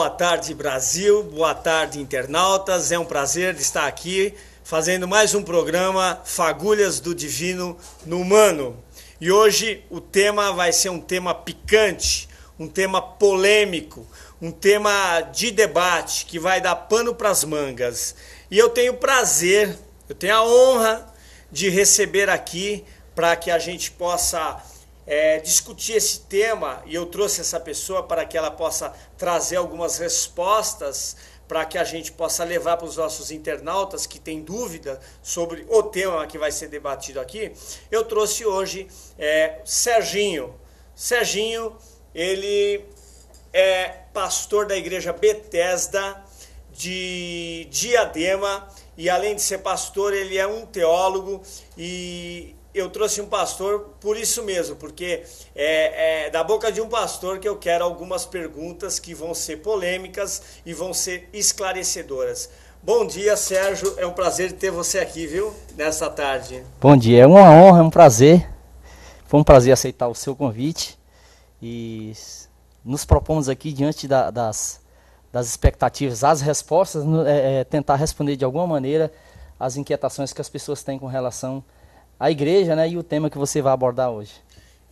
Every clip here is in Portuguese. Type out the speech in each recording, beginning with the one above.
Boa tarde, Brasil. Boa tarde, internautas. É um prazer estar aqui fazendo mais um programa Fagulhas do Divino no Humano. E hoje o tema vai ser um tema picante, um tema polêmico, um tema de debate que vai dar pano para as mangas. E eu tenho prazer, eu tenho a honra de receber aqui para que a gente possa discutir esse tema, e eu trouxe essa pessoa para que ela possa trazer algumas respostas para que a gente possa levar para os nossos internautas que têm dúvida sobre o tema que vai ser debatido aqui. Eu trouxe hoje Serginho. Serginho, ele é pastor da igreja Bethesda de Diadema, e além de ser pastor, ele é um teólogo. E eu trouxe um pastor por isso mesmo, porque é da boca de um pastor que eu quero algumas perguntas que vão ser polêmicas e vão ser esclarecedoras. Bom dia, Sérgio, é um prazer ter você aqui, viu, nessa tarde. Bom dia, é uma honra, é um prazer. Foi um prazer aceitar o seu convite e nos propomos aqui, diante das expectativas, as respostas, tentar responder de alguma maneira as inquietações que as pessoas têm com relação à igreja, né, e o tema que você vai abordar hoje.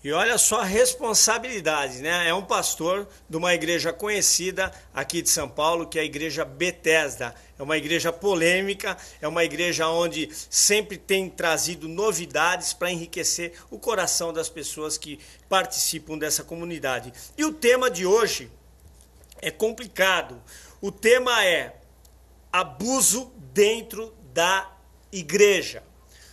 E olha só a responsabilidade, né? É um pastor de uma igreja conhecida aqui de São Paulo, que é a igreja Bethesda. É uma igreja polêmica, é uma igreja onde sempre tem trazido novidades para enriquecer o coração das pessoas que participam dessa comunidade. E o tema de hoje é complicado. O tema é abuso dentro da igreja.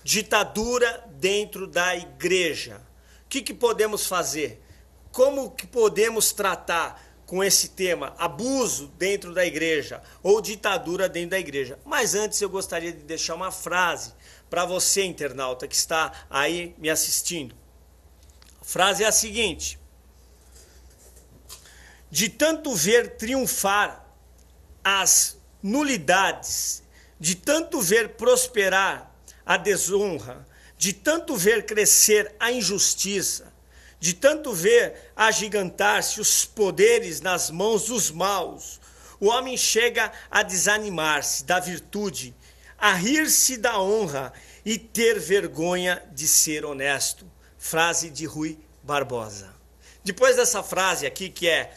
Ditadura dentro da igreja. O que podemos fazer? Como que podemos tratar com esse tema, abuso dentro da igreja ou ditadura dentro da igreja? Mas antes eu gostaria de deixar uma frase para você, internauta, que está aí me assistindo. A frase é a seguinte: de tanto ver triunfar as nulidades, de tanto ver prosperar a desonra, de tanto ver crescer a injustiça, de tanto ver agigantar-se os poderes nas mãos dos maus, o homem chega a desanimar-se da virtude, a rir-se da honra e ter vergonha de ser honesto. Frase de Rui Barbosa. Depois dessa frase aqui, que é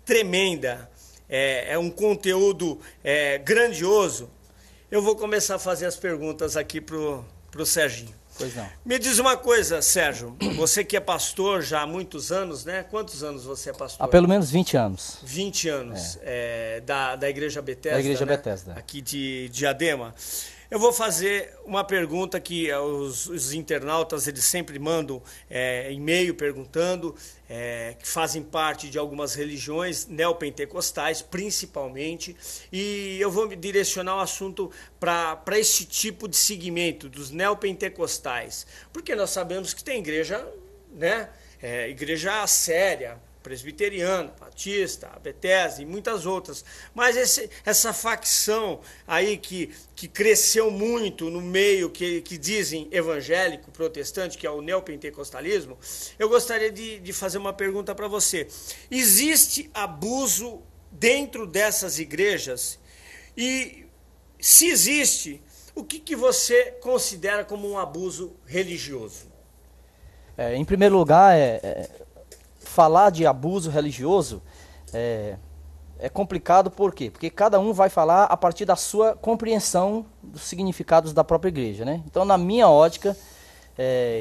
tremenda, é um conteúdo grandioso, eu vou começar a fazer as perguntas aqui pro Serginho. Pois não. Me diz uma coisa, Sérgio, você que é pastor já há muitos anos, né? Quantos anos você é pastor? Há pelo menos 20 anos. 20 anos, da igreja Bethesda, Da igreja, né? Bethesda. Aqui de Diadema. Eu vou fazer uma pergunta que os internautas eles sempre mandam e-mail perguntando, que fazem parte de algumas religiões neopentecostais, principalmente, e eu vou me direcionar o assunto para esse tipo de segmento dos neopentecostais, porque nós sabemos que tem igreja, né, igreja séria, presbiteriana, batista, Bethesda e muitas outras. Mas essa facção aí que cresceu muito no meio que dizem evangélico, protestante, que é o neopentecostalismo, eu gostaria de fazer uma pergunta para você. Existe abuso dentro dessas igrejas? E se existe, o que você considera como um abuso religioso? Em primeiro lugar, falar de abuso religioso é complicado. Por quê? Porque cada um vai falar a partir da sua compreensão dos significados da própria igreja, né? Então, na minha ótica,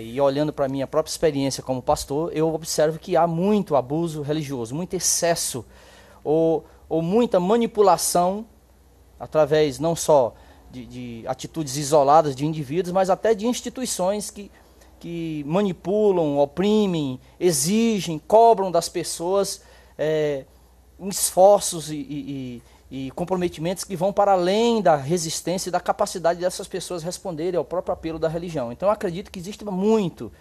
e olhando para a minha própria experiência como pastor, eu observo que há muito abuso religioso, muito excesso ou muita manipulação através não só de atitudes isoladas de indivíduos, mas até de instituições que manipulam, oprimem, exigem, cobram das pessoas esforços e comprometimentos que vão para além da resistência e da capacidade dessas pessoas responderem ao próprio apelo da religião. Então eu acredito que existe muito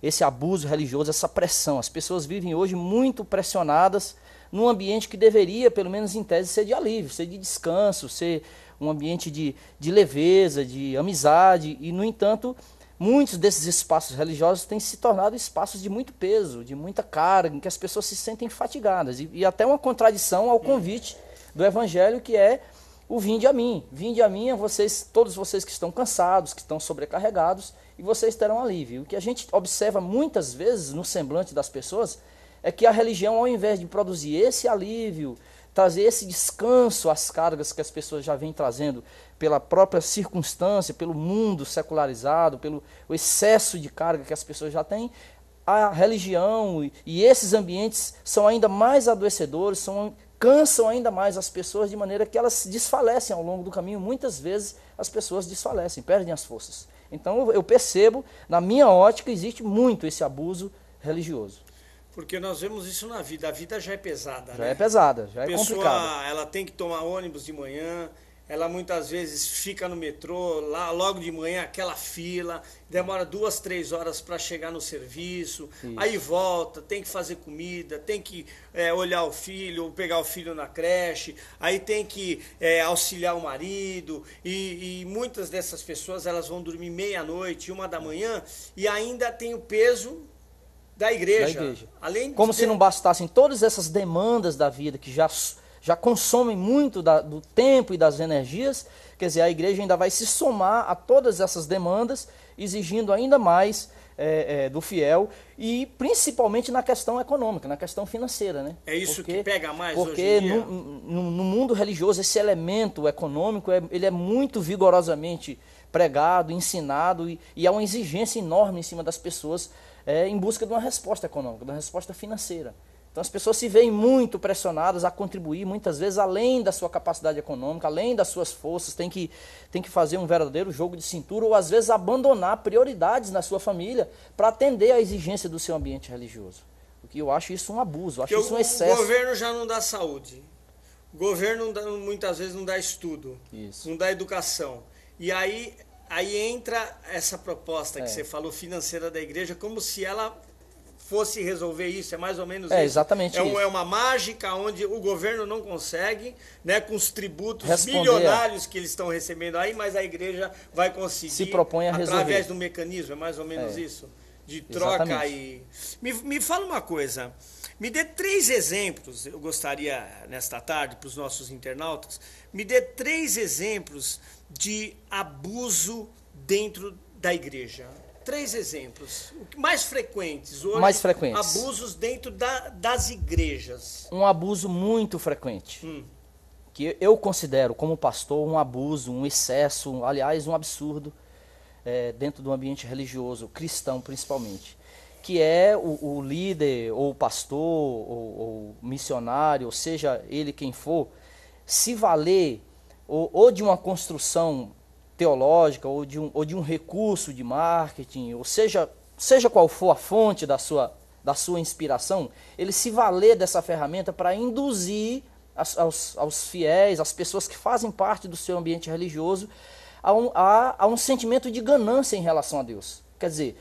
esse abuso religioso, essa pressão. As pessoas vivem hoje muito pressionadas num ambiente que deveria, pelo menos em tese, ser de alívio, ser de descanso, ser um ambiente de leveza, de amizade, e no entanto muitos desses espaços religiosos têm se tornado espaços de muito peso, de muita carga, em que as pessoas se sentem fatigadas. E até uma contradição ao convite do Evangelho, que é o vinde a mim. Vinde a mim, vocês, todos vocês que estão cansados, que estão sobrecarregados, e vocês terão alívio. O que a gente observa muitas vezes no semblante das pessoas é que a religião, ao invés de produzir esse alívio, trazer esse descanso às cargas que as pessoas já vêm trazendo pela própria circunstância, pelo mundo secularizado, pelo o excesso de carga que as pessoas já têm, a religião e esses ambientes são ainda mais adoecedores, cansam ainda mais as pessoas, de maneira que elas desfalecem ao longo do caminho. Muitas vezes as pessoas desfalecem, perdem as forças. Então eu percebo, na minha ótica, existe muito esse abuso religioso. Porque nós vemos isso na vida. A vida já é pesada, Já é pesada, já é complicada. A pessoa, ela tem que tomar ônibus de manhã, ela muitas vezes fica no metrô, lá logo de manhã, aquela fila, demora 2, 3 horas para chegar no serviço, Isso. Aí volta, tem que fazer comida, tem que olhar o filho, pegar o filho na creche, aí tem que auxiliar o marido, e muitas dessas pessoas elas vão dormir meia-noite, 1 da manhã, e ainda tem o peso da igreja. Além Como se não bastassem todas essas demandas da vida que já consomem muito do tempo e das energias, quer dizer, a igreja ainda vai se somar a todas essas demandas, exigindo ainda mais do fiel, e principalmente na questão econômica, na questão financeira, né? É isso que pega mais porque hoje em dia? No mundo religioso, esse elemento econômico, ele é muito vigorosamente pregado, ensinado, e há uma exigência enorme em cima das pessoas em busca de uma resposta econômica, de uma resposta financeira. Então as pessoas se veem muito pressionadas a contribuir, muitas vezes além da sua capacidade econômica, além das suas forças, tem que fazer um verdadeiro jogo de cintura, ou às vezes abandonar prioridades na sua família para atender à exigência do seu ambiente religioso. O que eu acho isso um abuso, acho isso um excesso. O governo já não dá saúde, o governo muitas vezes não dá estudo, não dá educação. E aí entra essa proposta que você falou, financeira da igreja, como se ela fosse resolver isso, é mais ou menos isso. Exatamente isso. É uma mágica onde o governo não consegue, né, com os tributos milionários que eles estão recebendo aí, mas a igreja vai conseguir. Se propõe a resolver. Através do mecanismo, é mais ou menos isso. De troca. Exatamente. Me fala uma coisa, me dê 3 exemplos, eu gostaria nesta tarde, para os nossos internautas, me dê 3 exemplos de abuso dentro da igreja. 3 exemplos, mais frequentes hoje, abusos dentro das igrejas. Um abuso muito frequente, que eu considero como pastor um abuso, um excesso, aliás, um absurdo dentro do ambiente religioso, cristão principalmente, que é o líder, ou o pastor, ou missionário, ou seja ele quem for, se valer ou de uma construção teológica, ou de um recurso de marketing, ou seja qual for a fonte da sua inspiração, ele se valer dessa ferramenta para induzir aos fiéis, às pessoas que fazem parte do seu ambiente religioso, a um sentimento de ganância em relação a Deus. Quer dizer,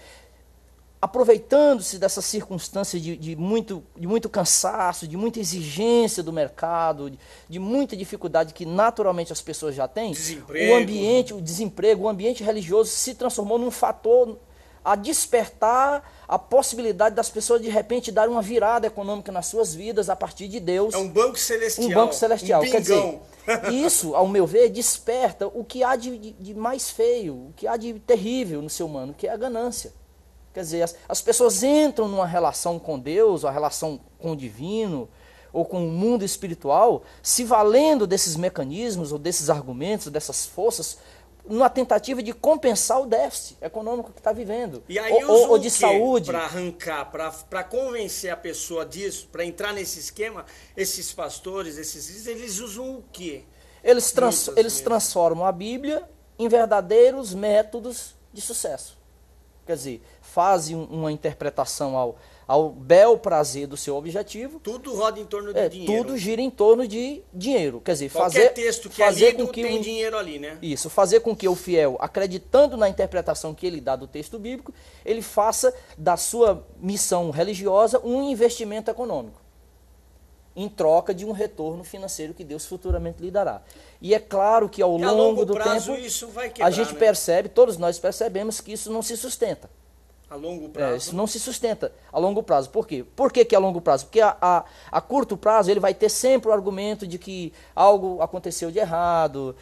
aproveitando-se dessa circunstância de muito cansaço, de muita exigência do mercado, de muita dificuldade que naturalmente as pessoas já têm, o desemprego, o ambiente religioso se transformou num fator a despertar a possibilidade das pessoas de repente darem uma virada econômica nas suas vidas a partir de Deus. É um banco celestial. Um banco celestial. Quer dizer, isso, ao meu ver, desperta o que há de mais feio, o que há de terrível no ser humano, que é a ganância. Quer dizer, as pessoas entram numa relação com Deus, uma relação com o divino, ou com o mundo espiritual, se valendo desses mecanismos, ou desses argumentos, dessas forças, numa tentativa de compensar o déficit econômico que está vivendo. E aí ou de saúde. Para arrancar, para convencer a pessoa disso, para entrar nesse esquema, esses pastores, eles usam o quê? Eles transformam a Bíblia em verdadeiros métodos de sucesso. Quer dizer, fazem uma interpretação ao bel prazer do seu objetivo. Tudo roda em torno de dinheiro. Tudo gira em torno de dinheiro. Quer dizer, qualquer texto que é lido tem dinheiro ali, né? Isso, fazer com que o fiel, acreditando na interpretação que ele dá do texto bíblico, ele faça da sua missão religiosa um investimento econômico. em troca de um retorno financeiro que Deus futuramente lhe dará. E é claro que ao E a longo longo do prazo tempo, isso vai quebrar, a gente né? percebe, todos nós percebemos que isso não se sustenta. A longo É, prazo. isso não se sustenta a longo prazo. Por quê? Por que a longo prazo? Porque a curto prazo ele vai ter sempre o argumento de que algo aconteceu de errado,